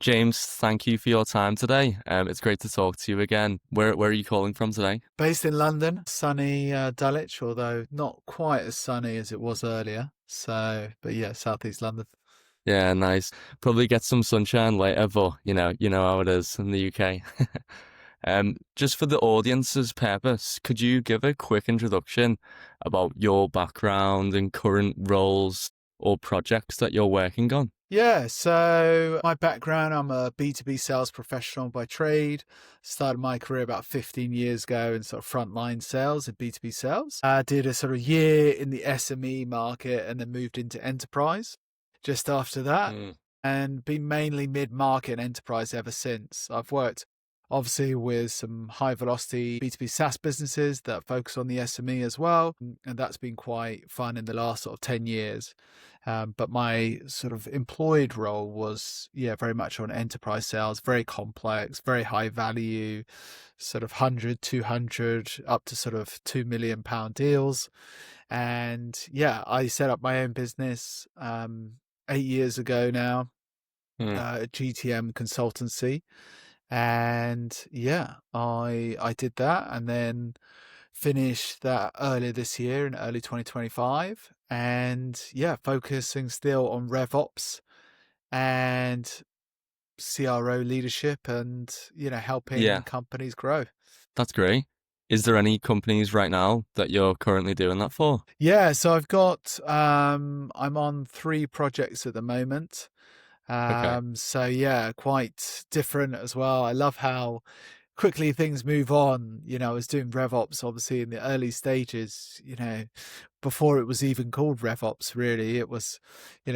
James, thank you for your time today. It's great to talk to you again. Where are you calling from today? Based in London, sunny Dulwich, although not quite as sunny as it was earlier. But yeah, southeast London. Yeah, nice. Probably get some sunshine later, but you know how it is in the UK. Just for the audience's purpose, could you give a quick introduction about your background and current roles or projects that you're working on? Yeah, so my background, I'm a B2B sales professional by trade. Started my career about 15 years ago in sort of frontline sales and B2B sales. I did a sort of year in the SME market and then moved into enterprise just after that, Mm, and been mainly mid-market and enterprise ever since. I've worked obviously with some high velocity B2B SaaS businesses that focus on the SME as well. And that's been quite fun in the last sort of 10 years. But my sort of employed role was, yeah, very much on enterprise sales, very complex, very high value, sort of 100, 200, up to sort of £2 million deals. And yeah, I set up my own business 8 years ago now, mm. GTM consultancy. And yeah, I did that and then finished that earlier this year in early 2025. And yeah, focusing still on RevOps and CRO leadership and, helping Yeah, companies grow. that's great. Is there any companies right now that you're currently doing that for? Yeah, so I'm on three projects at the moment. Okay. So yeah, quite different as well. I love how quickly things move on. I was doing RevOps obviously in the early stages, before it was even called RevOps, really. It was,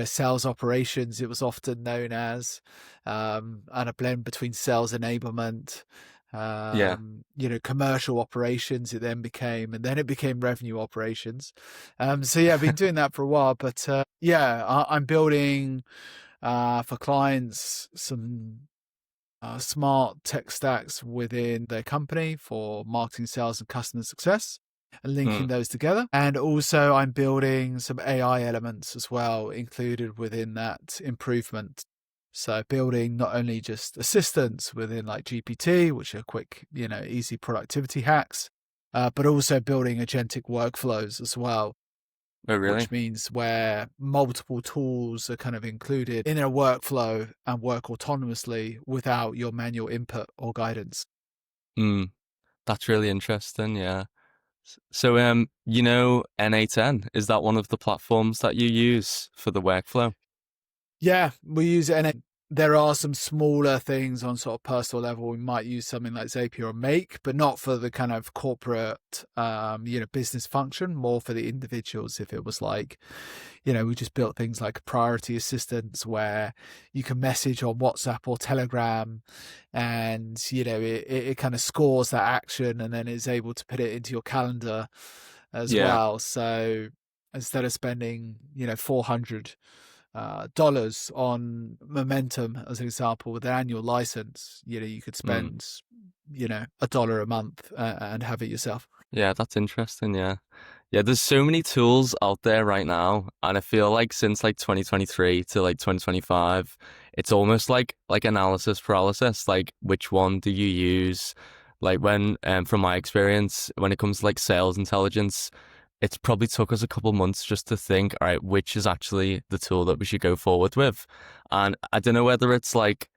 sales operations, it was often known as, and a blend between sales enablement, Yeah. commercial operations, it then became, and then it became revenue operations. So yeah, I've been doing that for a while, but yeah, I'm building for clients some smart tech stacks within their company for marketing, sales, and customer success, and linking Mm. those together. And also, I'm building some AI elements as well, included within that improvement. So, building not only just assistants within like GPT, which are quick, easy productivity hacks, but also building agentic workflows as well, Oh, really? which means where multiple tools are kind of included in a workflow and work autonomously without your manual input or guidance. Mm. That's really interesting. Yeah. So, N8N, is that one of the platforms that you use for the workflow? Yeah, we use it. And there are some smaller things on sort of personal level. We might use something like Zapier or Make, but not for the kind of corporate, business function, more for the individuals. If it was like, we just built things like priority assistants where you can message on WhatsApp or Telegram and, it kind of scores that action and then is able to put it into your calendar as Yeah. well. So instead of spending, 400 dollars on momentum as an example with an annual license, you could Mm. spend, $1 a month and have it yourself. Yeah, that's interesting. Yeah. Yeah, there's so many tools out there right now, and I feel like since like 2023 to like 2025, it's almost like analysis paralysis. Like, which one do you use? Like when, from my experience, when it comes to like sales intelligence, it's probably took us a couple months just to think, all right, which is actually the tool that we should go forward with. And I don't know whether it's like,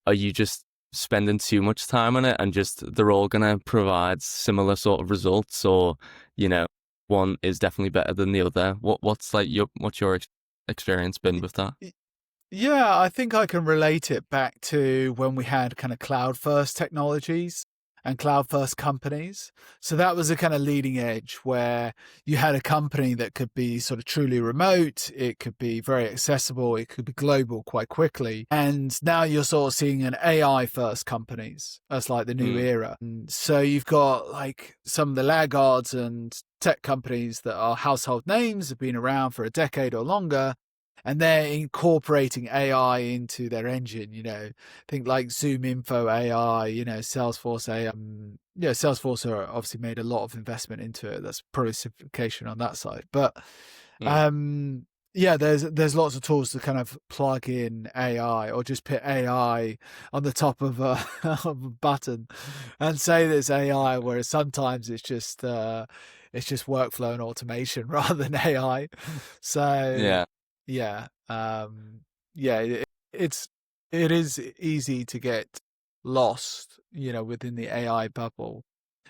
are you just spending too much time on it and just they're all going to provide similar sort of results, or you know one is definitely better than the other? What's your experience been with that? Yeah, I think I can relate it back to when we had kind of cloud first technologies and cloud first companies. So that was a kind of leading edge where you had a company that could be sort of truly remote, it could be very accessible, it could be global quite quickly. And now you're sort of seeing an AI first companies as like the new Mm, era. And so you've got like some of the laggards and tech companies that are household names, have been around for a decade or longer, and they're incorporating AI into their engine. Think like Zoom Info AI, Salesforce AI. Salesforce are obviously made a lot of investment into it. That's probably simplification on that side, but mm, um, Yeah, there's lots of tools to kind of plug in AI or just put AI on the top of a, of a button and say that it's AI, whereas sometimes it's just workflow and automation rather than AI. So Yeah. yeah, yeah, it's it is easy to get lost, within the AI bubble.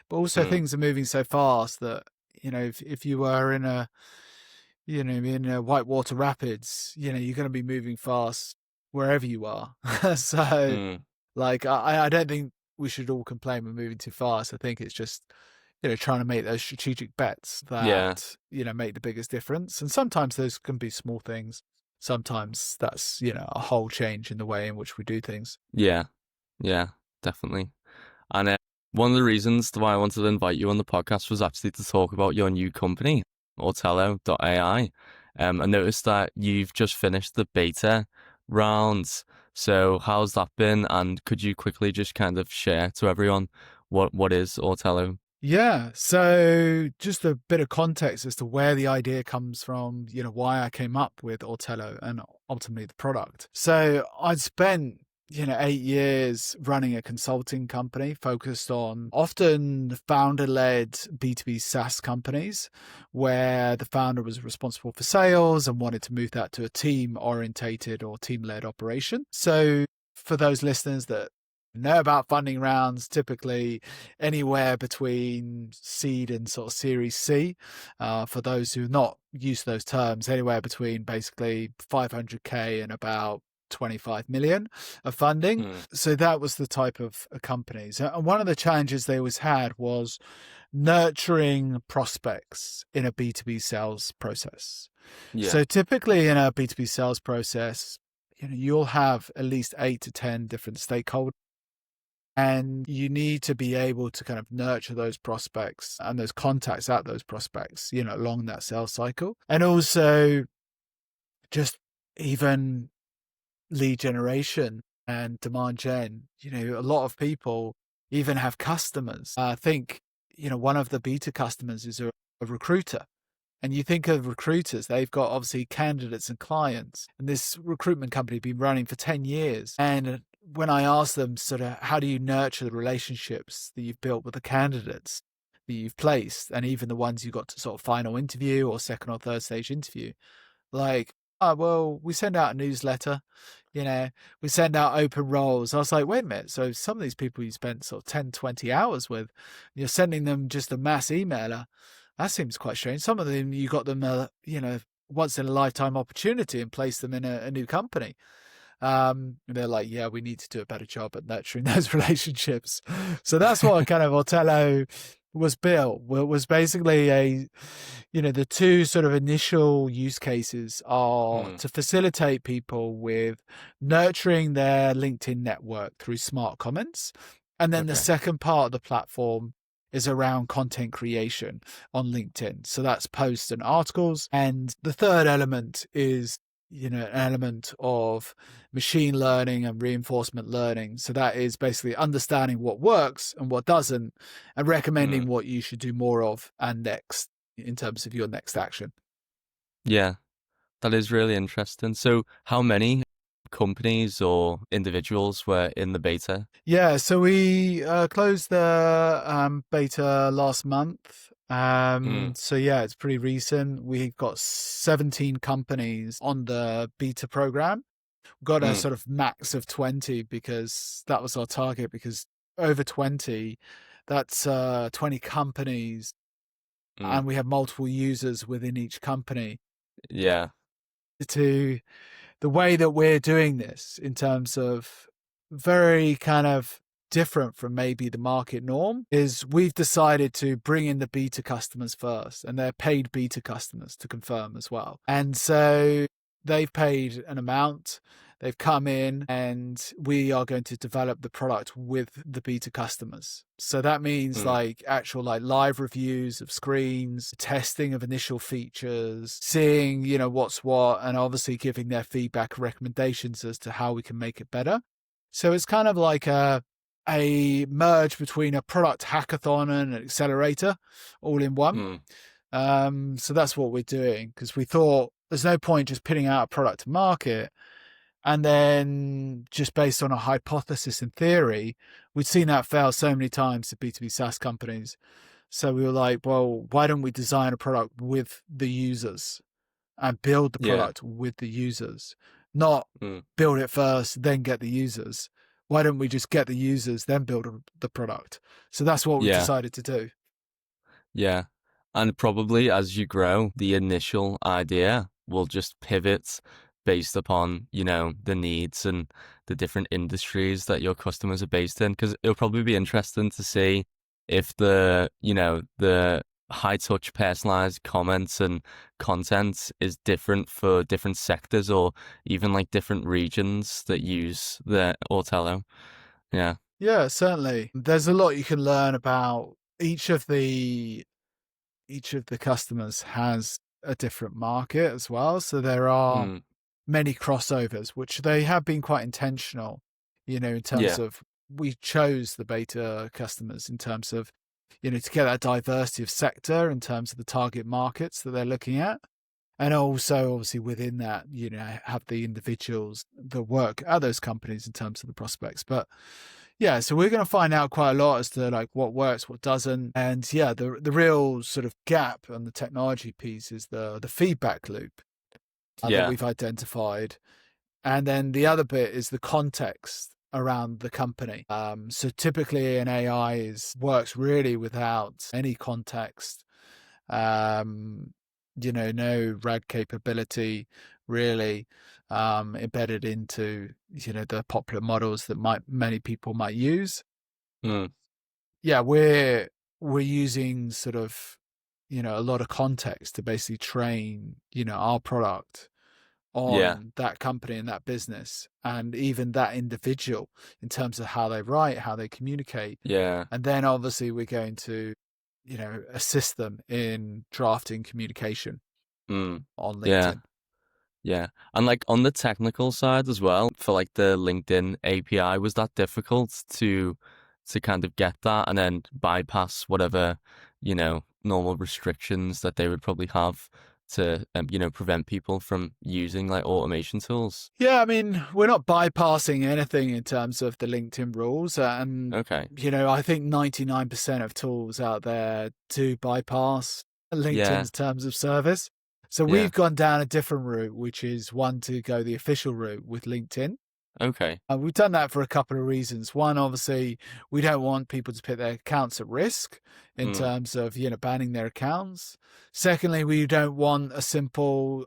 But also Mm. things are moving so fast that, if you were in Whitewater Rapids, you're going to be moving fast wherever you are. So, Mm. like, I don't think we should all complain we're moving too fast. I think it's just, trying to make those strategic bets Yeah. that, make the biggest difference. And sometimes those can be small things. Sometimes that's, a whole change in the way in which we do things. Yeah. Yeah. Definitely. And one of the reasons why I wanted to invite you on the podcast was actually to talk about your new company, Autelo.ai. I noticed that you've just finished the beta rounds. So how's that been? And could you quickly just kind of share to everyone what is Autelo? Yeah. So just a bit of context as to where the idea comes from, why I came up with Ortello and ultimately the product. So I'd spent, 8 years running a consulting company focused on often founder led B2B SaaS companies where the founder was responsible for sales and wanted to move that to a team orientated or team led operation. So for those listeners that know about funding rounds, typically anywhere between seed and sort of Series C. For those who are not used to those terms, anywhere between basically 500K and about 25 million of funding. Mm. So that was the type of companies. And one of the challenges they always had was nurturing prospects in a B2B sales process. Yeah. So typically in a B2B sales process, you'll have at least 8 to 10 different stakeholders. And you need to be able to kind of nurture those prospects and those contacts at those prospects, along that sales cycle. And also just even lead generation and demand gen. A lot of people even have customers. I think, one of the beta customers is a recruiter. And you think of recruiters, they've got obviously candidates and clients. And this recruitment company has been running for 10 years. And when I ask them sort of how do you nurture the relationships that you've built with the candidates that you've placed, and even the ones you got to sort of final interview or second or third stage interview, like, oh, well, we send out a newsletter, you know, we send out open roles. I was like, wait a minute. So some of these people you spent sort of 10, 20 hours with, you're sending them just a mass emailer. That seems quite strange. Some of them, you got them, once in a lifetime opportunity and placed them in a new company. And they're like, yeah, we need to do a better job at nurturing those relationships. So that's what kind of Otello was built. Was basically the two sort of initial use cases are Mm. to facilitate people with nurturing their LinkedIn network through smart comments. And then the Okay. second part of the platform is around content creation on LinkedIn. So that's posts and articles. And the third element is an element of machine learning and reinforcement learning. So that is basically understanding what works and what doesn't and recommending Mm. what you should do more of and next in terms of your next action. Yeah. That is really interesting. So how many companies or individuals were in the beta? Yeah, so we closed the beta last month. Mm. So yeah, it's pretty recent. We've got 17 companies on the beta program. Got a Mm. sort of max of 20 because that was our target, because over 20, that's 20 companies Mm. and we have multiple users within each company. Yeah. To the way that we're doing this in terms of very kind of different from maybe the market norm is we've decided to bring in the beta customers first, and they're paid beta customers to confirm as well. And so they've paid an amount, they've come in, and we are going to develop the product with the beta customers. So that means Mm. like actual like live reviews of screens, testing of initial features, seeing, what's what, and obviously giving their feedback, recommendations as to how we can make it better. So it's kind of like a merge between a product hackathon and an accelerator all in one. Mm. So that's what we're doing, because we thought there's no point just putting out a product to market and then just based on a hypothesis and theory. We'd seen that fail so many times to B2B SaaS companies. So we were like, well, why don't we design a product with the users and build the Yeah. product with the users, not Mm. build it first, then get the users. Why don't we just get the users, then build the product? So that's what we Yeah. decided to do. Yeah. And probably as you grow, the initial idea will just pivot based upon, the needs and the different industries that your customers are based in. Because it'll probably be interesting to see if the high touch personalized comments and content is different for different sectors or even like different regions that use the Autelo. Yeah. Yeah, certainly. There's a lot you can learn about each of the customers has a different market as well. So there are Mm. many crossovers, which they have been quite intentional, in terms Yeah. of we chose the beta customers in terms of, to get that diversity of sector in terms of the target markets that they're looking at. And also, obviously, within that, have the individuals that work at those companies in terms of the prospects. But yeah, so we're going to find out quite a lot as to like what works, what doesn't. And yeah, the real sort of gap on the technology piece is the feedback loop that Yeah. we've identified. And then the other bit is the context around the company. So typically an AI works really without any context. Um, no RAG capability really embedded into, the popular models that many people might use. Mm. Yeah, we're using sort of, a lot of context to basically train, our product Yeah. on that company and that business and even that individual in terms of how they write, how they communicate. Yeah. And then obviously we're going to, assist them in drafting communication Mm. on Yeah. LinkedIn. Yeah. And like on the technical side as well, for like the LinkedIn API, was that difficult to kind of get that and then bypass whatever, normal restrictions that they would probably have to prevent people from using like automation tools? Yeah, I mean, we're not bypassing anything in terms of the LinkedIn rules. And, Okay. I think 99% of tools out there do bypass Yeah. LinkedIn's terms of service. So Yeah. we've gone down a different route, which is one to go the official route with LinkedIn. Okay. We've done that for a couple of reasons. One, obviously, we don't want people to put their accounts at risk in Mm. terms of, banning their accounts. Secondly, we don't want a simple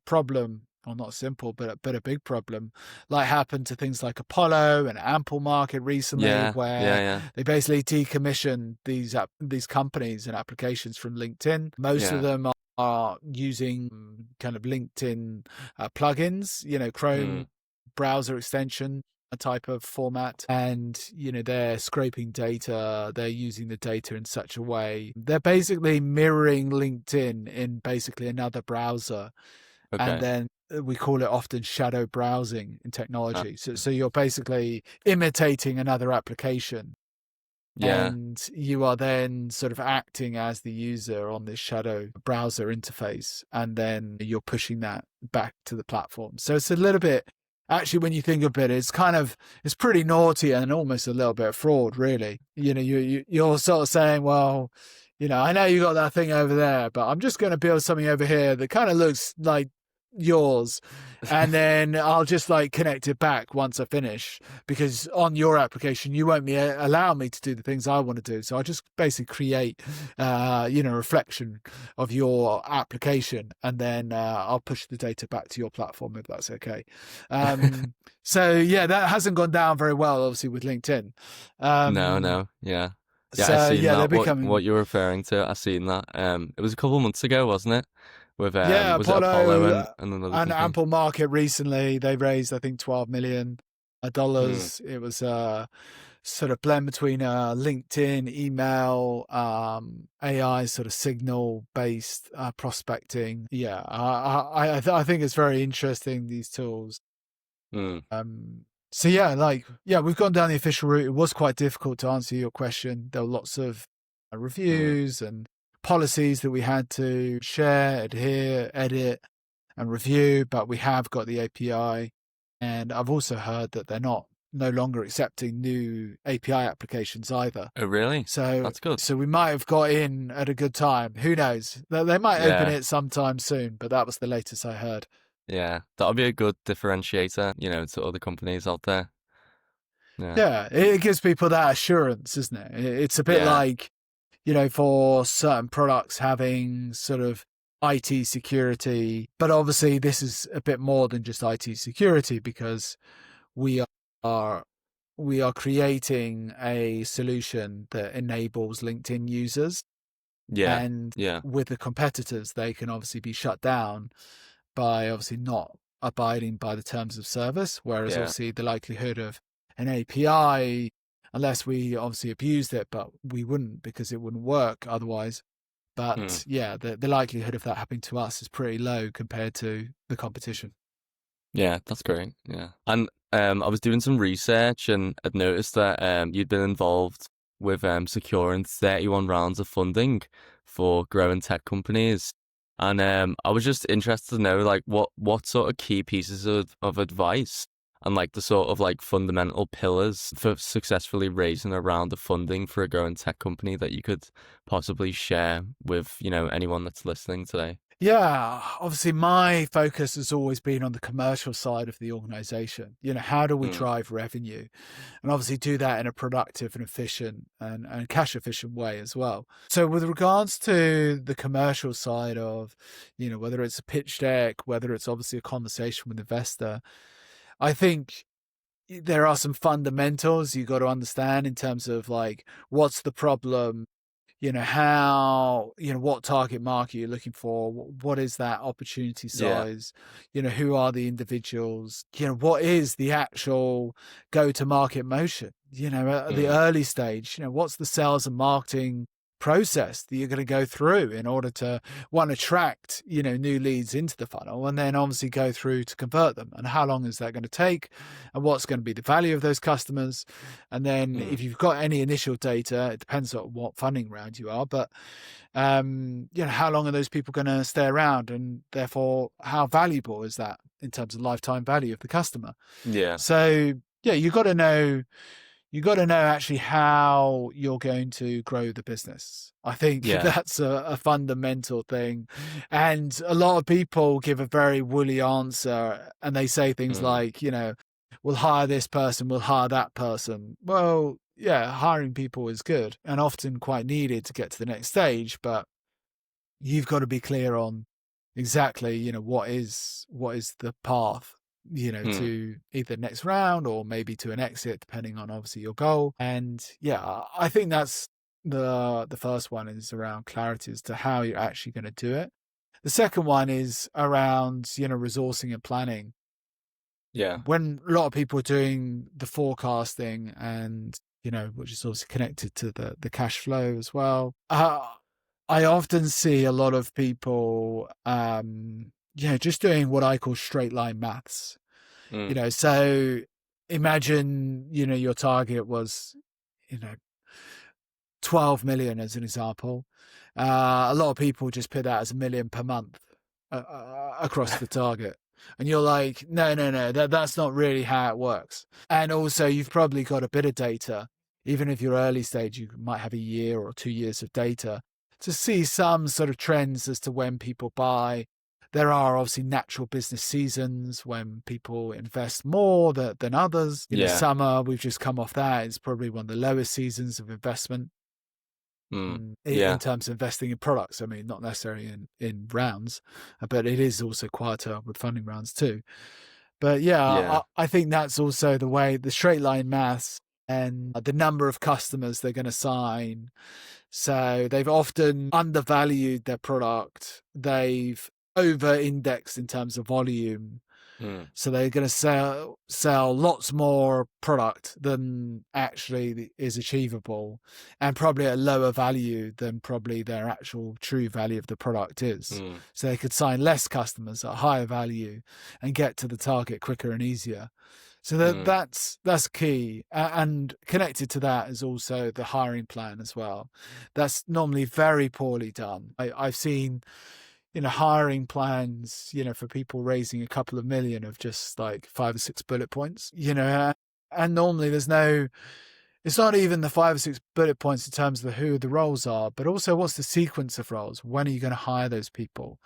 problem, or not simple, but a big problem, like happened to things like Apollo and Ample Market recently, Yeah. Yeah. where Yeah. they basically decommissioned these companies and applications from LinkedIn. Most of Yeah. them are using kind of LinkedIn plugins, Mm. Chrome browser extension, a type of format, and they're scraping data, they're using the data in such a way, they're basically mirroring LinkedIn in basically another browser. And Okay. then we call it often shadow browsing in Uh, technology. So you're basically imitating another application, yeah. and you are then sort of acting as the user on this shadow browser interface, and then you're pushing that back to the platform. So it's a little bit, actually, when you think of it, it's pretty naughty and almost a little bit of fraud, really. You're sort of saying, well, I know you got that thing over there, but I'm just going to build something over here that kind of looks like yours, and then I'll just like connect it back once I finish, because on your application you won't allow me to do the things I want to do. So I just basically create reflection of your application, and then I'll push the data back to your platform, if that's okay. So yeah, that hasn't gone down very well obviously with LinkedIn. No, um no, yeah. Yeah, I so seen yeah, they're that. What becoming, you're referring to, I seen that. It was a couple of months ago, wasn't it? With yeah, was it Apollo Apollo and another and company? Ample Market recently, they raised I think Mm. $12 million. It was a sort of blend between LinkedIn, email, AI sort of signal based prospecting. Yeah, I think it's very interesting, these tools. Mm. So yeah, we've gone down the official route. It was quite difficult to answer your question. There were lots of Mm. reviews and policies that we had to share, adhere, edit. and review, but we have got the API. And I've also heard that they're no longer accepting new API applications either. Oh, really? So That's good. so we might have got in at a good time. Who knows? They might open Yeah. it sometime soon, but that was the latest I heard. Yeah. That'll be a good differentiator, to other companies out there. Yeah. Yeah, it gives people that assurance, isn't it? It's a bit Yeah. like, for certain products having sort of IT security, but obviously this is a bit more than just IT security because we are we are creating a solution that enables LinkedIn users, Yeah. and Yeah. with the competitors they can obviously be shut down by obviously not abiding by the terms of service, whereas Yeah. obviously the likelihood of an API, unless we obviously abused it, but we wouldn't because it wouldn't work otherwise. Mm. But yeah, the likelihood of that happening to us is pretty low compared to the competition. Yeah, that's great. Yeah. And I was doing some research and I'd noticed that you'd been involved with securing 31 rounds of funding for growing tech companies. And I was just interested to know like what sort of key pieces of advice and like the sort of like fundamental pillars for successfully raising a round of funding for a growing tech company that you could possibly share with, anyone that's listening today. Yeah, obviously my focus has always been on the commercial side of the organization. How do we Mm. drive revenue? And obviously do that in a productive and efficient and cash efficient way as well. So with regards to the commercial side of, whether it's a pitch deck, whether it's obviously a conversation with investor, I think there are some fundamentals you got to understand in terms of like what's the problem, how, what target market you're looking for, what is that opportunity Yeah. size, who are the individuals, what is the actual go to market motion, at the Mm. early stage, what's the sales and marketing process that you're going to go through in order to one attract new leads into the funnel and then obviously go through to convert them, and how long is that going to take, and what's going to be the value of those customers. And then Mm. if you've got any initial data, it depends on what funding round you are, but how long are those people going to stay around, and therefore how valuable is that in terms of lifetime value of the customer. Yeah. So yeah, you got to know actually how you're going to grow the business. I think Yeah. that's a fundamental thing. And a lot of people give a very woolly answer and they say things Mm. like, we'll hire this person, we'll hire that person. Well, yeah, hiring people is good and often quite needed to get to the next stage, but you've got to be clear on exactly, what is the path, Mm. to either next round or maybe to an exit, depending on obviously your goal. And yeah, I think that's the first one is around clarity as to how you're actually going to do it. The second one is around, resourcing and planning. Yeah. When a lot of people are doing the forecasting and, which is obviously connected to the cash flow as well. I often see a lot of people, just doing what I call straight line maths. Mm. So imagine, your target was, you know, 12 million as an example. A lot of people just put that as 1 million per month across the target. And you're like, no, that's not really how it works. And also, you've probably got a bit of data. Even if you're early stage, you might have a year or 2 years of data to see some sort of trends as to when people buy. There are obviously natural business seasons when people invest more than others. Yeah. Summer, we've just come off that. It's probably one of the lowest seasons of investment Mm. in Yeah. terms of investing in products. I mean, not necessarily in rounds, but it is also quieter with funding rounds too. But yeah, Yeah. I think that's also the way the straight line maths and the number of customers they're going to sign. So they've often undervalued their product. They've over indexed in terms of volume. Mm. So they're going to sell lots more product than actually is achievable, and probably at lower value than probably their actual true value of the product is. Mm. So they could sign less customers at higher value and get to the target quicker and easier. So Mm. that's key. And connected to that is also the hiring plan as well. That's normally very poorly done. I've seen hiring plans, for people raising a couple of million of just like 5 or 6 bullet points, and normally it's not even the 5 or 6 bullet points in terms of who the roles are, but also what's the sequence of roles? When are you going to hire those people?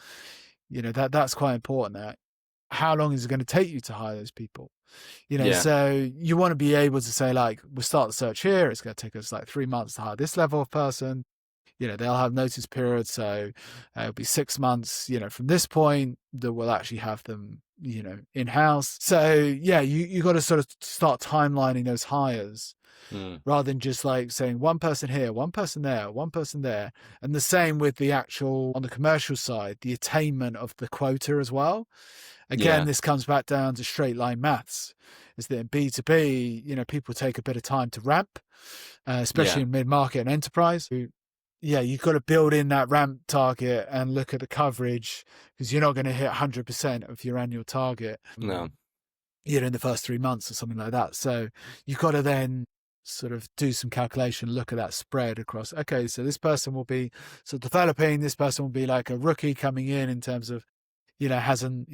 That's quite important. That how long is it going to take you to hire those people? Yeah. So you want to be able to say, like, we'll start the search here. It's going to take us like 3 months to hire this level of person. They'll have notice periods. So it'll be 6 months, from this point that we'll actually have them, in-house. So yeah, you got to sort of start timelining those hires Mm. rather than just like saying one person here, one person there, one person there. And the same with the actual, on the commercial side, the attainment of the quota as well. Again, Yeah. this comes back down to straight line maths, is that in B2B, people take a bit of time to ramp, especially Yeah. in mid-market and enterprise. Yeah, you've got to build in that ramp target and look at the coverage, because you're not going to hit 100% of your annual target, No. in the first 3 months or something like that. So you've got to then sort of do some calculation, look at that spread across. Okay, so this person will be sort of developing, this person will be like a rookie coming in terms of, hasn't,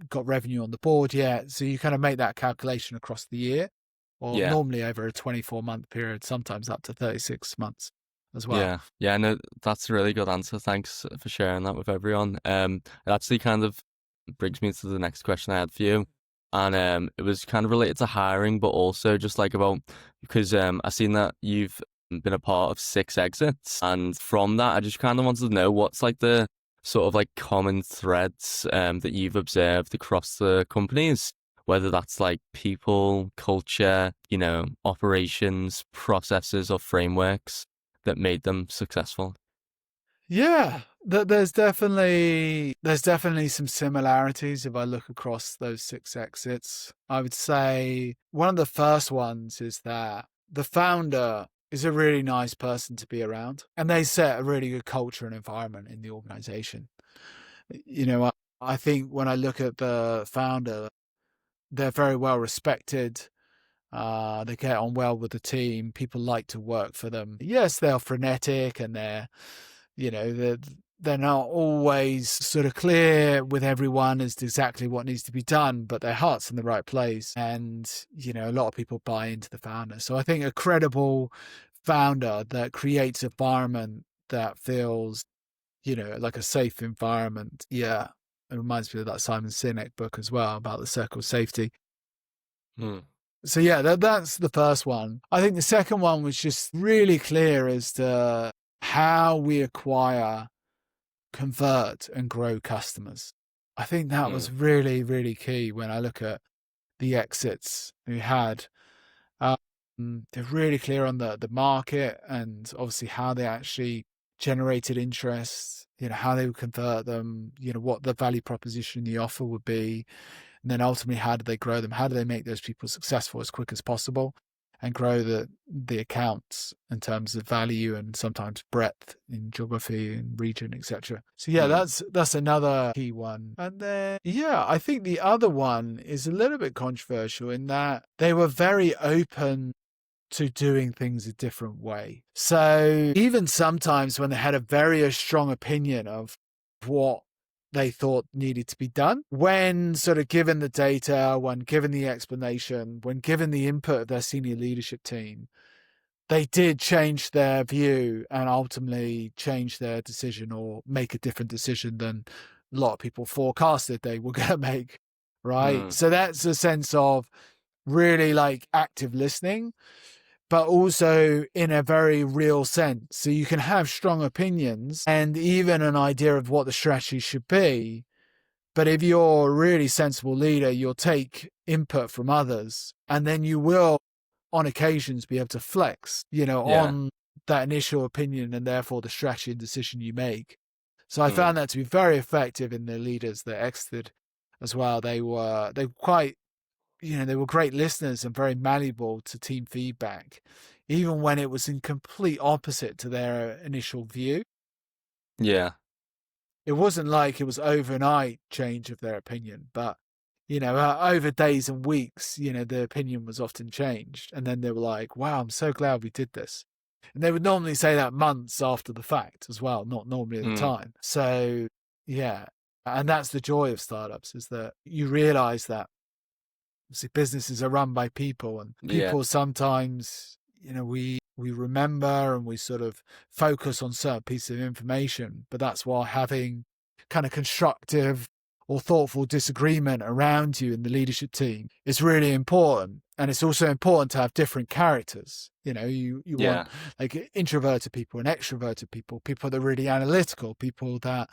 got revenue on the board yet. So you kind of make that calculation across the year, or Yeah. normally over a 24-month period, sometimes up to 36 months as well. Yeah. Yeah. No, that's a really good answer. Thanks for sharing that with everyone. It actually kind of brings me to the next question I had for you. And it was kind of related to hiring, but also just like about, because I've seen that you've been a part of 6 exits. And from that, I just kind of wanted to know what's like the sort of like common threads that you've observed across the companies, whether that's like people, culture, operations, processes, or frameworks that made them successful. Yeah, there's definitely some similarities if I look across those 6 exits. I would say one of the first ones is that the founder is a really nice person to be around, and they set a really good culture and environment in the organization. I think when I look at the founder, they're very well respected. They get on well with the team. People like to work for them. Yes, they're frenetic, and they're not always sort of clear with everyone as to exactly what needs to be done, but their heart's in the right place. And, a lot of people buy into the founder. So I think a credible founder that creates an environment that feels, like a safe environment. Yeah. It reminds me of that Simon Sinek book as well about the circle of safety. Hmm. So yeah, that's the first one. I think the second one was just really clear as to how we acquire, convert, and grow customers. I think that Hmm. was really, really key when I look at the exits we had. They're really clear on the market and obviously how they actually generated interest, how they would convert them, what the value proposition, the offer would be. And then ultimately, how do they grow them? How do they make those people successful as quick as possible and grow the accounts in terms of value and sometimes breadth in geography and region, etc. So yeah, Hmm. that's another key one. And then yeah, I think the other one is a little bit controversial in that they were very open to doing things a different way. So even sometimes when they had a very strong opinion of what they thought needed to be done, when sort of given the data, when given the explanation, when given the input of their senior leadership team, they did change their view and ultimately change their decision or make a different decision than a lot of people forecasted they were going to make. Right. Hmm. So that's a sense of really like active listening, but also in a very real sense. So you can have strong opinions and even an idea of what the strategy should be. But if you're a really sensible leader, you'll take input from others and then you will, on occasions, be able to flex, Yeah. on that initial opinion and therefore the strategy and decision you make. So I Hmm. found that to be very effective in the leaders that exited as well. They were quite, they were great listeners and very malleable to team feedback, even when it was in complete opposite to their initial view. Yeah. It wasn't like it was overnight change of their opinion, but, over days and weeks, the opinion was often changed. And then they were like, wow, I'm so glad we did this. And they would normally say that months after the fact as well, not normally at the Hmm. time. So Yeah. And that's the joy of startups, is that you realize that obviously businesses are run by people, and Yeah, people sometimes, we remember and we sort of focus on certain pieces of information, but that's why having kind of constructive or thoughtful disagreement around you in the leadership team is really important. And it's also important to have different characters. You yeah, want like introverted people and extroverted people, people that are really analytical, people that,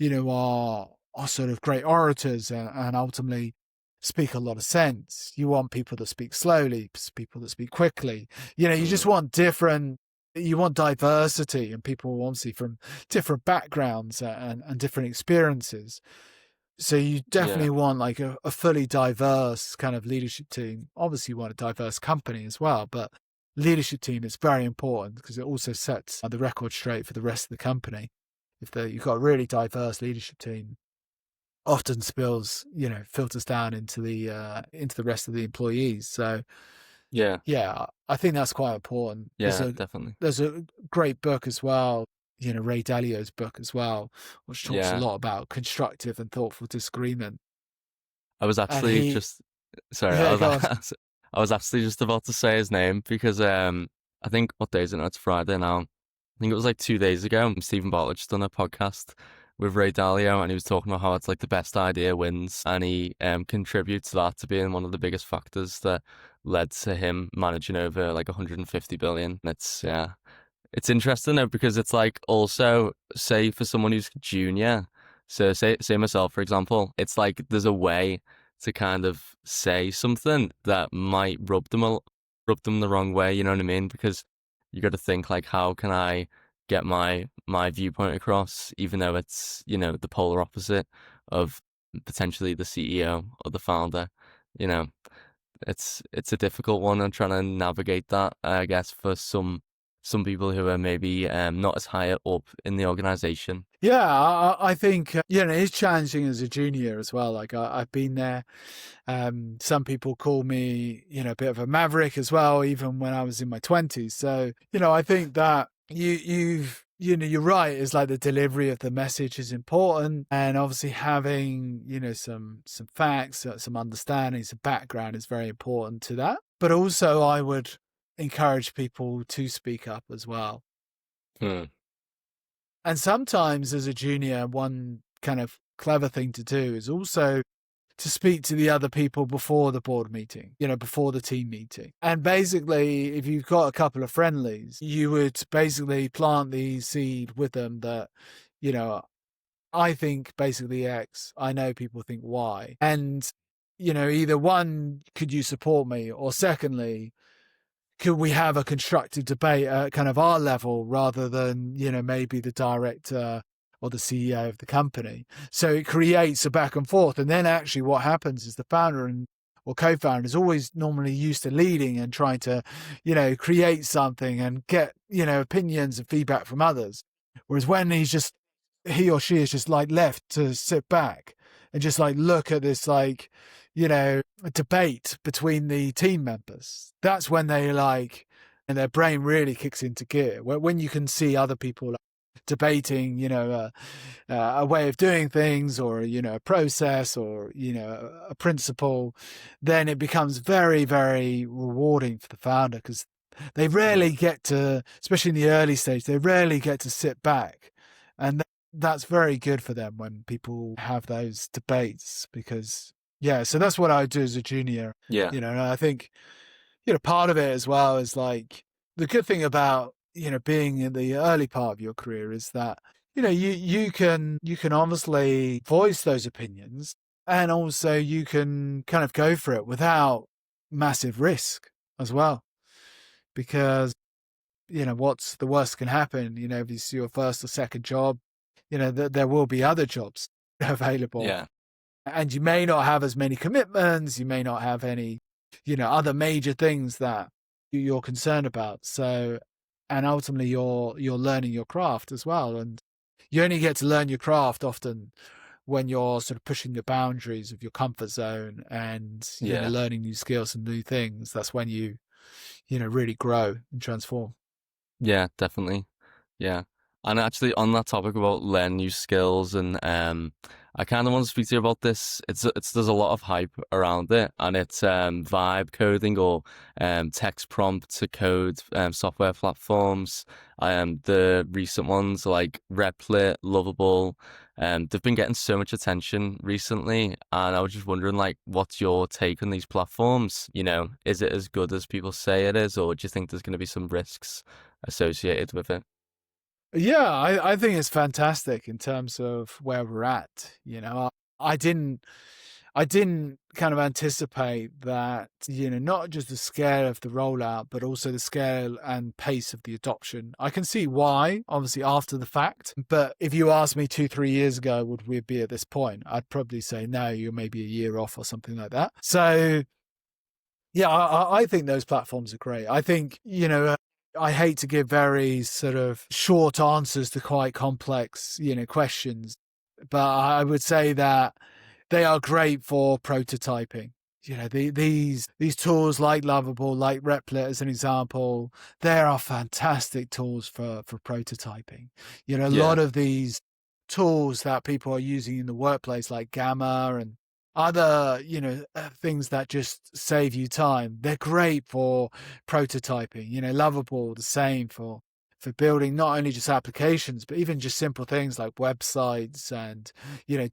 are sort of great orators, and ultimately speak a lot of sense. You want people that speak slowly, people that speak quickly. You just mm, want you want diversity, and people obviously from different backgrounds and different experiences. So you yeah, definitely want like a fully diverse kind of leadership team. Obviously, you want a diverse company as well, but leadership team is very important because it also sets the record straight for the rest of the company. If you've got a really diverse leadership team, often filters down into the rest of the employees. So yeah, yeah, I think that's quite important. yeah, definitely. There's a great book as well, Ray Dalio's book as well, which talks a Yeah. lot about constructive and thoughtful disagreement. I was And actually just sorry, yeah, go on. I was actually just about to say his name because I think what day is it now? It's Friday now. I think it was like 2 days ago. Stephen Bartlett just done a podcast with Ray Dalio, and he was talking about how it's like the best idea wins, and he contributes that to being one of the biggest factors that led to him managing over like 150 billion. It's yeah, it's interesting though because it's like also say for someone who's junior, so say myself for example, it's like there's a way to kind of say something that might rub them the wrong way, you know what I mean? Because you got to think like how can I get my viewpoint across, even though it's the polar opposite of potentially the CEO or the founder, you know. It's a difficult one. I'm trying to navigate that, I guess, for some people who are maybe not as high up in the organization. Yeah, I think it's challenging as a junior as well. Like I've been there. Some people call me, a bit of a maverick as well, even when I was in my 20s. So, I think that you're right. It's like the delivery of the message is important, and obviously having, some facts, some understanding, some background is very important to that. But also, I would encourage people to speak up as well. Hmm. And sometimes as a junior, one kind of clever thing to do is also to speak to the other people before the board meeting, before the team meeting. And basically, if you've got a couple of friendlies, you would basically plant the seed with them that, you know, I think basically X, I know people think Y. And, either one, could you support me? Or secondly, could we have a constructive debate at kind of our level rather than, maybe the director or the CEO of the company? So it creates a back and forth. And then actually what happens is the founder or co-founder is always normally used to leading and trying to, create something and get, opinions and feedback from others. Whereas when he or she is just like left to sit back and just like look at this like, a debate between the team members. That's when they and their brain really kicks into gear. When you can see other people debating, a way of doing things or, a process or, a principle, then it becomes very, very rewarding for the founder because they rarely Hmm. get to, especially in the early stage, they rarely get to sit back. And that's very good for them when people have those debates because, yeah, so that's what I do as a junior, Yeah, and I think, part of it as well is like the good thing about, being in the early part of your career is that, you can honestly voice those opinions and also you can kind of go for it without massive risk as well. Because, what's the worst can happen, if it's your first or second job, that there will be other jobs available yeah, and you may not have as many commitments. You may not have any, other major things that you're concerned about. So, and ultimately you're learning your craft as well. And you only get to learn your craft often when you're sort of pushing the boundaries of your comfort zone and, yeah, learning new skills and new things. That's when you really grow and transform. yeah, definitely. Yeah. And actually, on that topic about learning new skills, and I kind of want to speak to you about this. It's there's a lot of hype around it, and it's vibe coding or text prompt to code software platforms. The recent ones like Replit, Lovable, they've been getting so much attention recently, and I was just wondering, like, what's your take on these platforms? You know, is it as good as people say it is, or do you think there's going to be some risks associated with it? Yeah, I think it's fantastic in terms of where we're at. I didn't I didn't kind of anticipate that, not just the scale of the rollout, but also the scale and pace of the adoption. I can see why, obviously, after the fact. But if you asked me 2, 3 years ago, would we be at this point? I'd probably say no, you're maybe a year off or something like that. So, yeah, I think those platforms are great. I think, I hate to give very sort of short answers to quite complex, questions, but I would say that they are great for prototyping. These tools like Lovable, like Replit as an example, they are fantastic tools for prototyping. A lot Yeah, of these tools that people are using in the workplace, like Gamma and other, things that just save you time, they're great for prototyping. Lovable, the same for building not only just applications, but even just simple things like websites and,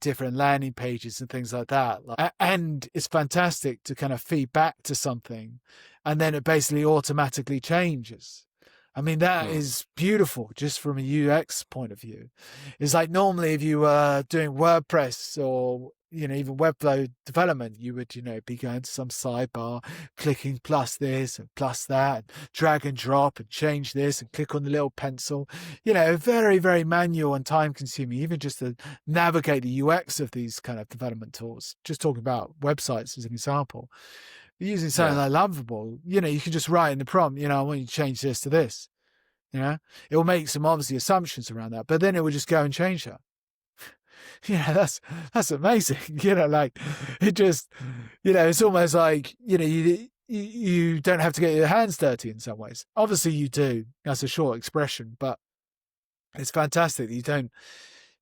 different landing pages and things like that. And it's fantastic to kind of feed back to something and then it basically automatically changes. I mean, that mm, is beautiful just from a UX point of view. It's like normally if you were doing WordPress or, even Webflow development, you would, be going to some sidebar, clicking plus this and plus that, and drag and drop and change this and click on the little pencil. Very, very manual and time consuming, even just to navigate the UX of these kind of development tools. Just talking about websites as an example. Using something yeah, like Lovable, you can just write in the prompt, I want you to change this to this. It will make some obviously assumptions around that, but then it will just go and change that. That's amazing. Like it just, it's almost like, you don't have to get your hands dirty in some ways. Obviously you do. That's a short expression, but it's fantastic that you don't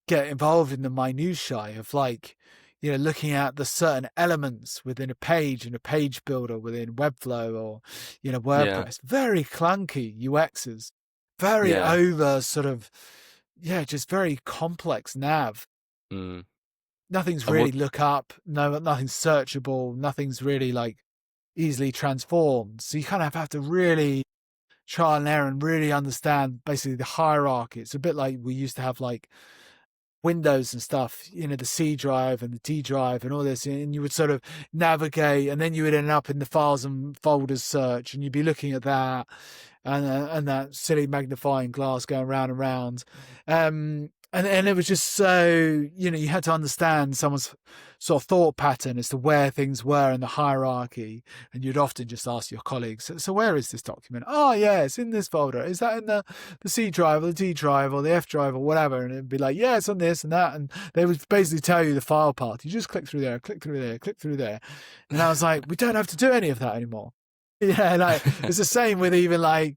get involved in the minutiae of like, looking at the certain elements within a page and a page builder within Webflow or, yeah, WordPress. Very clunky UXs, very yeah. over sort of, yeah, just very complex nav. Mm. Nothing's I would, really look up, no, nothing's searchable, nothing's really like easily transformed. So you kind of have to really trial and error and really understand basically the hierarchy. It's a bit like we used to have like Windows and stuff, the C drive and the D drive and all this, and you would sort of navigate, and then you would end up in the files and folders search, and you'd be looking at that, and that silly magnifying glass going round and round, and it was just so you had to understand someone's sort of thought pattern as to where things were in the hierarchy, and you'd often just ask your colleagues, so where is this document? Oh yeah, it's in this folder. Is that in the C drive or the D drive or the F drive or whatever? And it'd be like, yeah, it's on this and that, and they would basically tell you the file path. You just click through there, click through there, click through there, and I was like, we don't have to do any of that anymore. Yeah, like it's the same with even like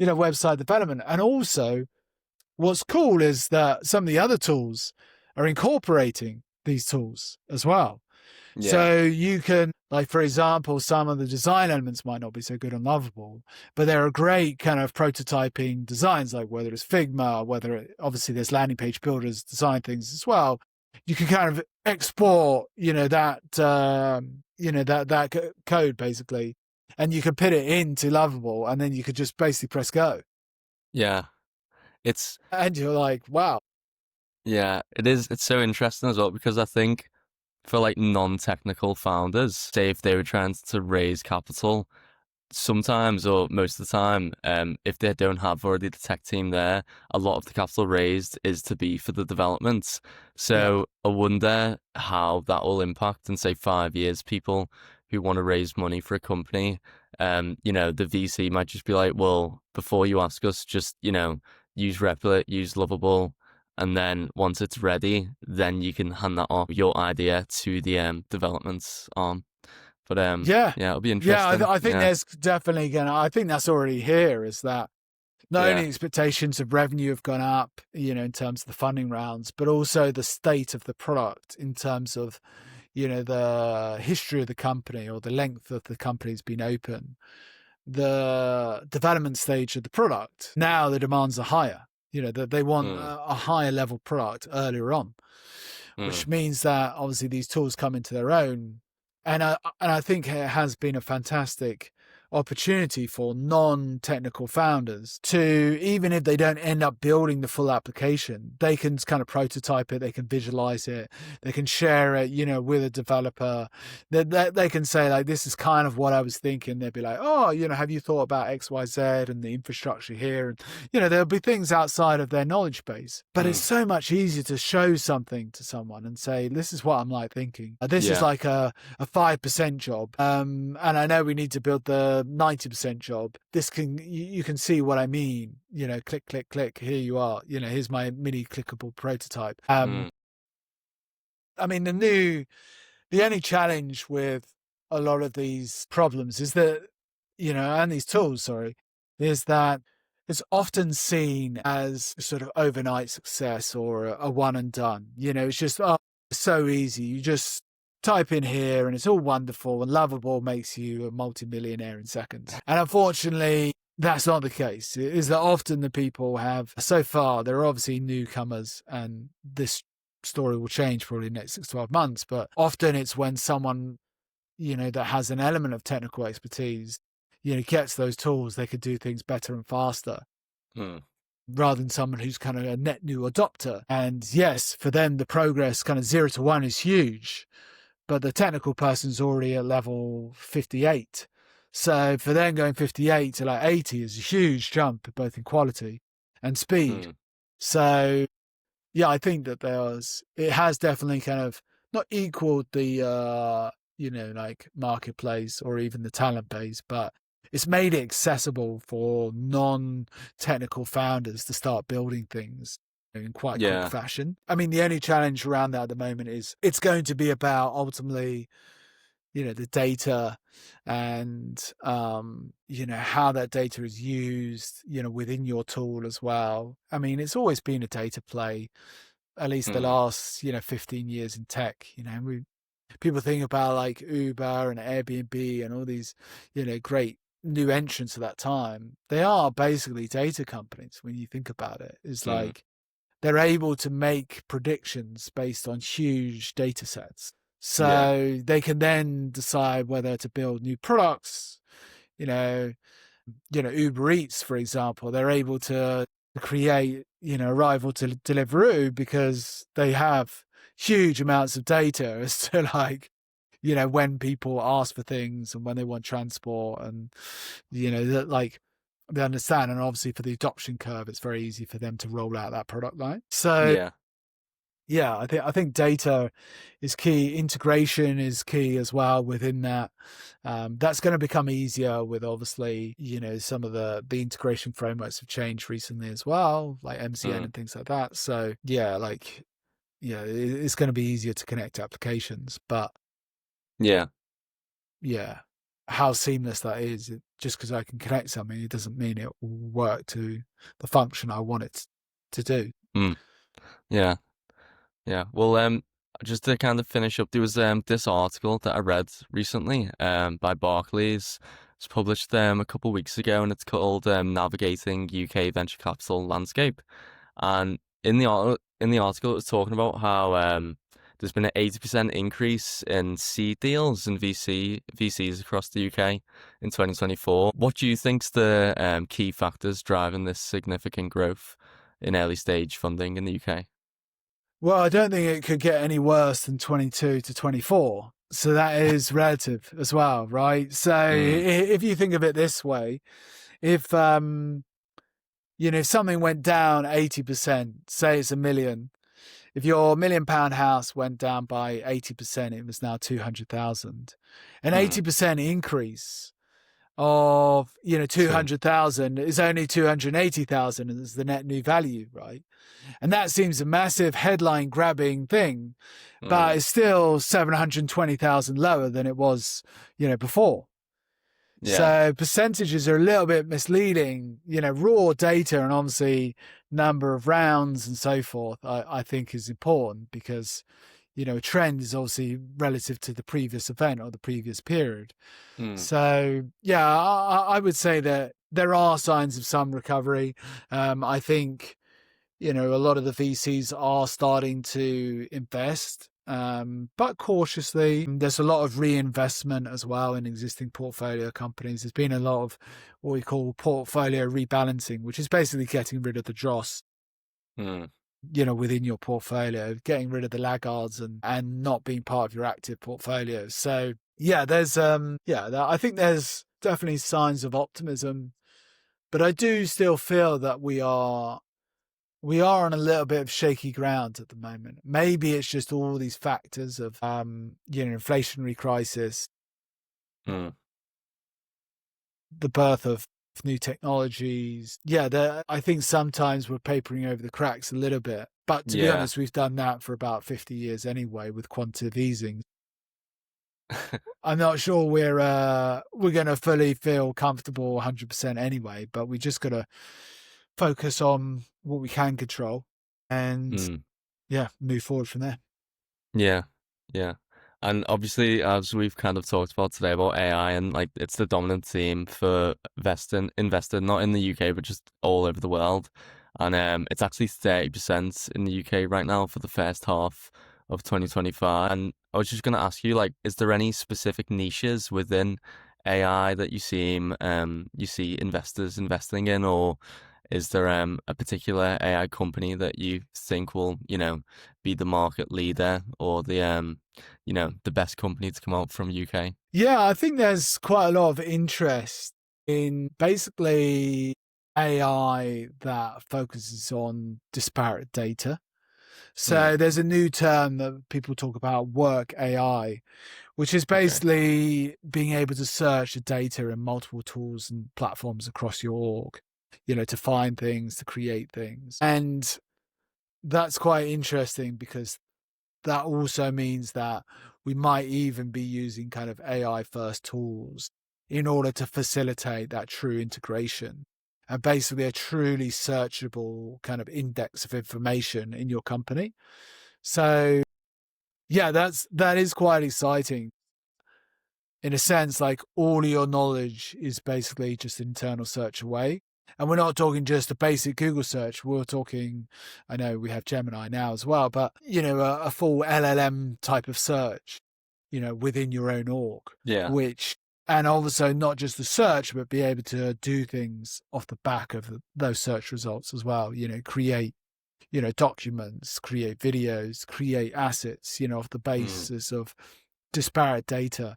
website development, and also what's cool is that some of the other tools are incorporating these tools as well. yeah, So you can, like, for example, some of the design elements might not be so good on Lovable, but there are great kind of prototyping designs, like whether it's Figma, obviously there's landing page builders design things as well. You can kind of export, that code basically, and you can put it into Lovable, and then you could just basically press go, yeah. It's and you're like, wow, yeah, it is. It's so interesting as well because I think for like non-technical founders, say if they were trying to raise capital, sometimes or most of the time, if they don't have already the tech team there, a lot of the capital raised is to be for the development. yeah, So I wonder how that will impact in say 5 years, people who want to raise money for a company. The VC might just be like, well, before you ask us, just, use Replit, use Lovable. And then once it's ready, then you can hand that off your idea to the development arm. But yeah, yeah, it'll be yeah. interesting. I think Yeah. there's definitely gonna. I think that's already here. Is that not only Yeah. expectations of revenue have gone up, in terms of the funding rounds, but also the state of the product in terms of, the history of the company or the length of the company's been open, the development stage of the product. Now the demands are higher, that they want Mm. a higher level product earlier on, which Mm. means that obviously these tools come into their own. And I think it has been a fantastic opportunity for non-technical founders to, even if they don't end up building the full application, they can kind of prototype it, they can visualize it, they can share it, with a developer. They can say, like, this is kind of what I was thinking. They'll be like, oh, have you thought about XYZ and the infrastructure here? And, there'll be things outside of their knowledge base. But it's Mm. so much easier to show something to someone and say, this is what I'm like thinking. This is Yeah. like a 5% job. And I know we need to build the 90% job. You can see what I mean. Click, click, click. Here you are. Here's my mini clickable prototype. Mm. I mean, the only challenge with a lot of these problems is that, and these tools, sorry, is that it's often seen as a sort of overnight success or a one and done. It's just, it's so easy. You just type in here and it's all wonderful, and lovable makes you a multimillionaire in seconds. And unfortunately, that's not the case. It is that often the people have, so far, they're obviously newcomers, and this story will change probably in the next 6 to 12 months, but often it's when someone, that has an element of technical expertise, gets those tools, they could do things better and faster, Mm. rather than someone who's kind of a net new adopter. And yes, for them, the progress kind of 0 to 1 is huge, but the technical person's already at level 58. So for them, going 58 to like 80 is a huge jump, both in quality and speed. Mm. So yeah, I think that it has definitely kind of not equaled the, like marketplace or even the talent base, but it's made it accessible for non-technical founders to start building things in quite quick Yeah. fashion. I mean, the only challenge around that at the moment is it's going to be about ultimately, the data and, how that data is used, within your tool as well. I mean, it's always been a data play, at least the Mm. last, 15 years in tech. People think about like Uber and Airbnb and all these, great new entrants at that time. They are basically data companies when you think about it. It's Mm. like they're able to make predictions based on huge data sets. Yeah. So they can then decide whether to build new products. Uber Eats, for example, they're able to create, Arrival to Deliveroo because they have huge amounts of data as to like, when people ask for things and when they want transport, and, that like they understand. And obviously for the adoption curve, it's very easy for them to roll out that product line. So Yeah. yeah, I think data is key. Integration is key as well within that. That's going to become easier with obviously, some of the integration frameworks have changed recently as well, like MCN Mm. and things like that. So yeah, like, it's going to be easier to connect applications, but Yeah. yeah, how seamless that is, just because I can connect something, it doesn't mean it will work to the function I want it to do. Mm. Yeah. Yeah. Well, just to kind of finish up, there was this article that I read recently by Barclays. It's published a couple of weeks ago, and it's called Navigating UK Venture Capital Landscape. And in the article, it was talking about how there's been an 80% increase in seed deals and VCs across the UK in 2024. What do you think's the key factors driving this significant growth in early stage funding in the UK? Well, I don't think it could get any worse than 22 to 24. So that is relative as well, right? So Mm. if you think of it this way, if if something went down 80%, say it's 1 million, if your £1 million house went down by 80%, it was now 200,000. An Mm. 80% increase of, So, 200,000 is only 280,000 as the net new value, right? And that seems a massive headline grabbing thing, but mm. it's still 720,000 lower than it was, before. Yeah. So percentages are a little bit misleading, raw data and obviously number of rounds and so forth, I think is important because, a trend is obviously relative to the previous event or the previous period. Mm. So, yeah, I would say that there are signs of some recovery. I think, a lot of the VCs are starting to invest, but cautiously. There's a lot of reinvestment as well in existing portfolio companies. There's been a lot of what we call portfolio rebalancing, which is basically getting rid of the dross, Mm. within your portfolio, getting rid of the laggards and not being part of your active portfolio. So yeah, I think there's definitely signs of optimism, but I do still feel that we are on a little bit of shaky ground at the moment. Maybe it's just all these factors of, inflationary crisis, Mm. the birth of new technologies. Yeah, I think sometimes we're papering over the cracks a little bit. But to be Yeah. honest, we've done that for about 50 years anyway with quantitative easing. I'm not sure we're going to fully feel comfortable 100% anyway, but we just got to focus on what we can control and Mm. yeah, move forward from there. Yeah, yeah. And obviously, as we've kind of talked about today about AI and like it's the dominant theme for investing not in the UK but just all over the world. And it's actually 30% in the UK right now for the first half of 2025. And I was just gonna ask you, like, is there any specific niches within AI that you see investors investing in, or is there a particular AI company that you think will, be the market leader or the best company to come out from UK? Yeah, I think there's quite a lot of interest in basically AI that focuses on disparate data. Mm. So there's a new term that people talk about, work AI, which is Okay. basically being able to search the data in multiple tools and platforms across your org, to find things, to create things. And that's quite interesting because that also means that we might even be using kind of AI first tools in order to facilitate that true integration and basically a truly searchable kind of index of information in your company. So yeah, that is quite exciting. In a sense, like all your knowledge is basically just internal search away. And we're not talking just a basic Google search. We're talking, I know we have Gemini now as well, but, a full LLM type of search, within your own org, Yeah. and also not just the search, but be able to do things off the back of those search results as well, create, documents, create videos, create assets, off the Mm. basis of disparate data.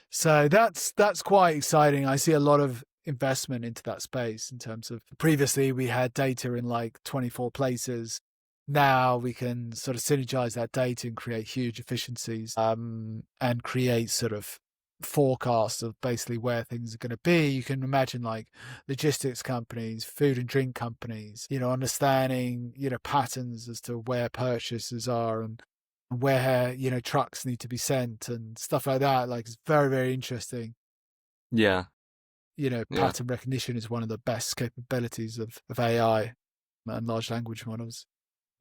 So that's quite exciting. I see a lot of investment into that space in terms of previously we had data in like 24 places. Now we can sort of synergize that data and create huge efficiencies, and create sort of forecasts of basically where things are going to be. You can imagine like logistics companies, food and drink companies, understanding, patterns as to where purchases are and where, trucks need to be sent and stuff like that. Like it's very, very interesting. Yeah. Yeah. Pattern recognition is one of the best capabilities of AI and large language models.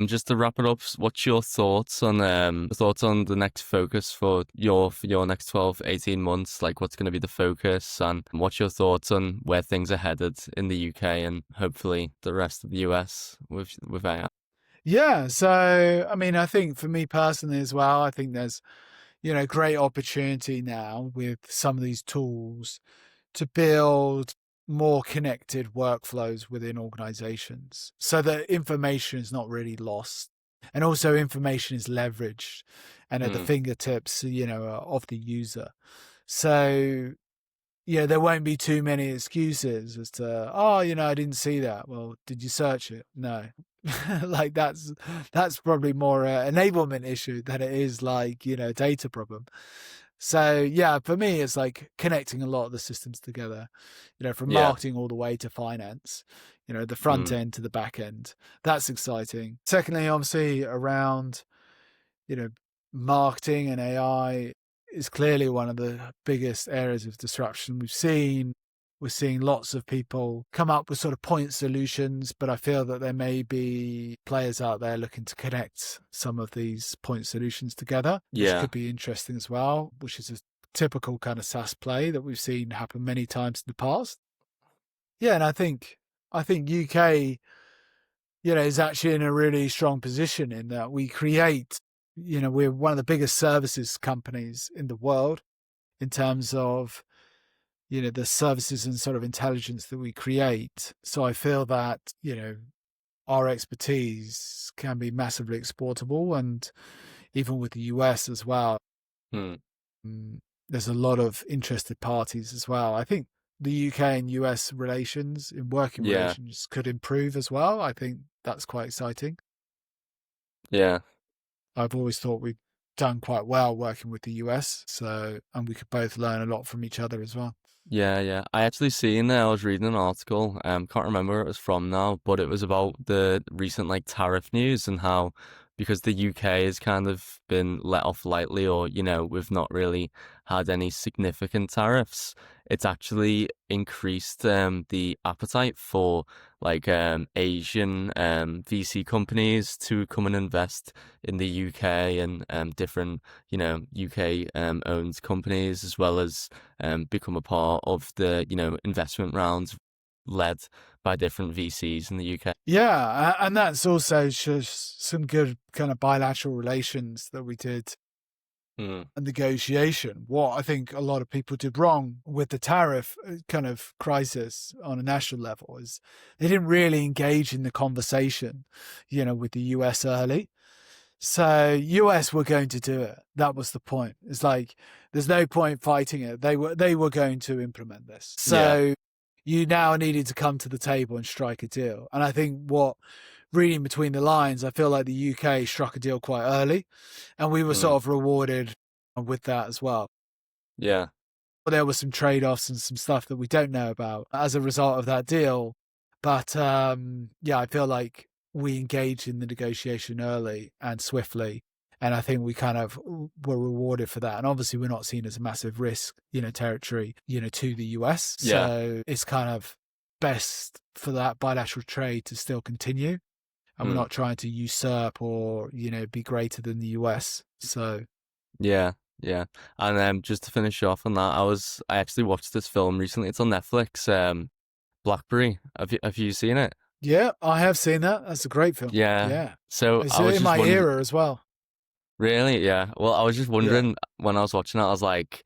And just to wrap it up, what's your thoughts on the next focus for your next 12, 18 months? Like what's going to be the focus and what's your thoughts on where things are headed in the UK and hopefully the rest of the US with AI? Yeah. So, I mean, I think for me personally as well, I think there's, great opportunity now with some of these tools to build more connected workflows within organizations so that information is not really lost. And also information is leveraged and at the Mm. fingertips, of the user. So, there won't be too many excuses as to, oh, I didn't see that. Well, did you search it? No. Like that's probably more enablement issue than it is like, data problem. So yeah, for me, it's like connecting a lot of the systems together, from Yeah. marketing all the way to finance, the front Mm. end to the back end. That's exciting. Secondly, obviously around, you know, marketing and AI, is clearly one of the biggest areas of disruption we've seen. We're seeing lots of people come up with sort of point solutions, but I feel that there may be players out there looking to connect some of these point solutions together, which Yeah. could be interesting as well, which is a typical kind of SaaS play that we've seen happen many times in the past. Yeah, and I think UK, is actually in a really strong position in that we create, we're one of the biggest services companies in the world in terms of, the services and sort of intelligence that we create. So I feel that, our expertise can be massively exportable, and even with the US as well, Hmm. mm, there's a lot of interested parties as well. I think the UK and US relations in working Yeah. relations could improve as well. I think that's quite exciting. Yeah. I've always thought we've done quite well working with the US, and we could both learn a lot from each other as well. Yeah, yeah. I actually seen I was reading an article, can't remember where it was from now, but it was about the recent like tariff news and how because the UK has kind of been let off lightly or, we've not really had any significant tariffs, it's actually increased the appetite for like Asian VC companies to come and invest in the UK and different, UK owned companies as well as become a part of the, investment rounds led by different VCs in the UK. Yeah, and that's also just some good kind of bilateral relations that we did Mm. a negotiation. What I think a lot of people did wrong with the tariff kind of crisis on a national level is they didn't really engage in the conversation, with the US early. So US were going to do it. That was the point. It's like there's no point fighting it. They were going to implement this. Yeah. So you now needed to come to the table and strike a deal. And I think what reading between the lines, I feel like the UK struck a deal quite early, and we were Mm. sort of rewarded with that as well. Yeah. But there were some trade-offs and some stuff that we don't know about as a result of that deal. But yeah, I feel like we engaged in the negotiation early and swiftly. And I think we kind of were rewarded for that. And obviously, we're not seen as a massive risk, territory, to the US. Yeah. So it's kind of best for that bilateral trade to still continue. And we're Mm. not trying to usurp or, be greater than the US. So Yeah. Yeah. And just to finish off on that, I actually watched this film recently. It's on Netflix, BlackBerry. Have you seen it? yeah, I have seen that. That's a great film. Yeah. Yeah. So It's I was in just my wondering. era as well. Really? Yeah. Well, I was just Yeah. wondering when I was watching it, I was like,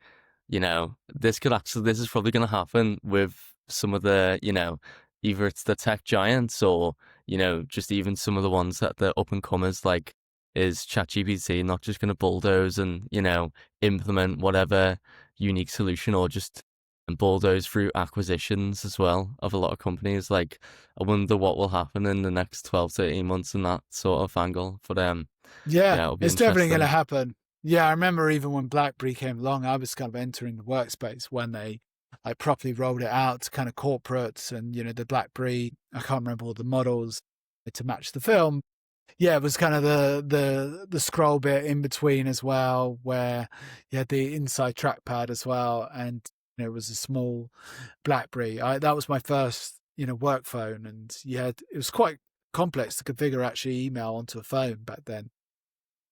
this is probably going to happen with some of the, either it's the tech giants or, just even some of the ones that the up and comers, like, is ChatGPT not just going to bulldoze and, implement whatever unique solution or just bulldoze through acquisitions as well of a lot of companies. Like, I wonder what will happen in the next 12 to 18 months in that sort of angle. But, Yeah, yeah, it'll be it's definitely going to interesting. happen. Yeah, I remember even when BlackBerry came along, I was kind of entering the workspace when they properly rolled it out to kind of corporates and, the BlackBerry, I can't remember all the models to match the film. Yeah, it was kind of the scroll bit in between as well, where you had the inside trackpad as well, and it was a small BlackBerry. That was my first, work phone, and it was quite complex to configure actually email onto a phone back then.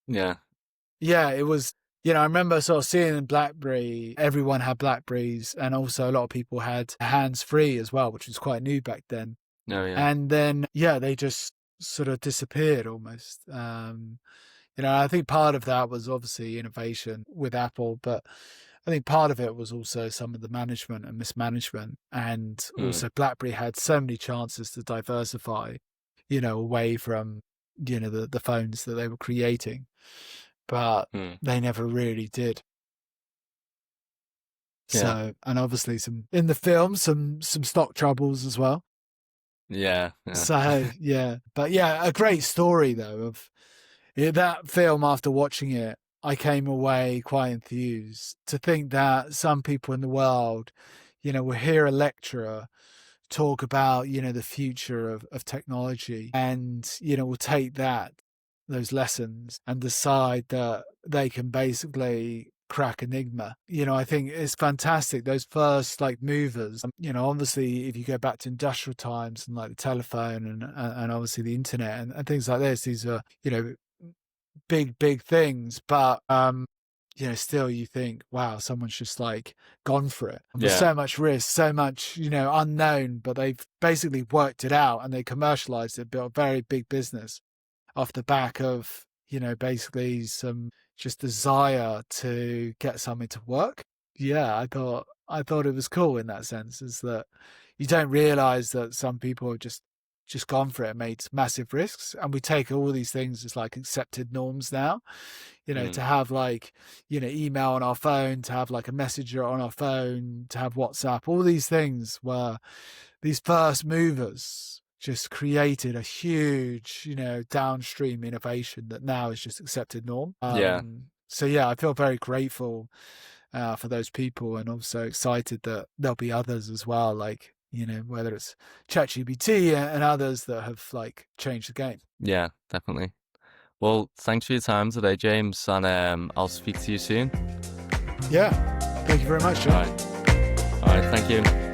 Yeah. Yeah, it was. I remember sort of seeing in BlackBerry, everyone had BlackBerries, and also a lot of people had hands free as well, which was quite new back then. No, yeah. And then, yeah, they just sort of disappeared almost. I think part of that was obviously innovation with Apple, but I think part of it was also some of the management and mismanagement. And Mm, also, BlackBerry had so many chances to diversify, away from, the phones that they were creating, but mm. they never really did. Yeah. So, and obviously, some in the film, some stock troubles as well. Yeah. Yeah. So yeah, but yeah, a great story though of that film. After watching it, I came away quite enthused to think that some people in the world, will hear a lecturer talk about, the future of technology and, will take those lessons and decide that they can basically crack Enigma. I think it's fantastic. Those first like movers, obviously if you go back to industrial times and like the telephone and obviously the internet and things like this, these are, big things. But, still you think, wow, someone's just like gone for it. There's Yeah. so much risk, so much, unknown, but they've basically worked it out and they commercialized it, built a very big business off the back of, basically some just desire to get something to work. Yeah, I thought it was cool in that sense, is that you don't realize that some people have just gone for it, made massive risks, and we take all these things as like accepted norms now. To have like, email on our phone, to have like a messenger on our phone, to have WhatsApp, all these things were these first movers just created a huge, downstream innovation that now is just accepted norm. Yeah. So yeah, I feel very grateful for those people, and also excited that there'll be others as well, like, whether it's ChatGPT and others that have like changed the game. Yeah, definitely. Well, thanks for your time today, James, and I'll speak to you soon. Yeah, thank you very much, All John. right. All right, thank you.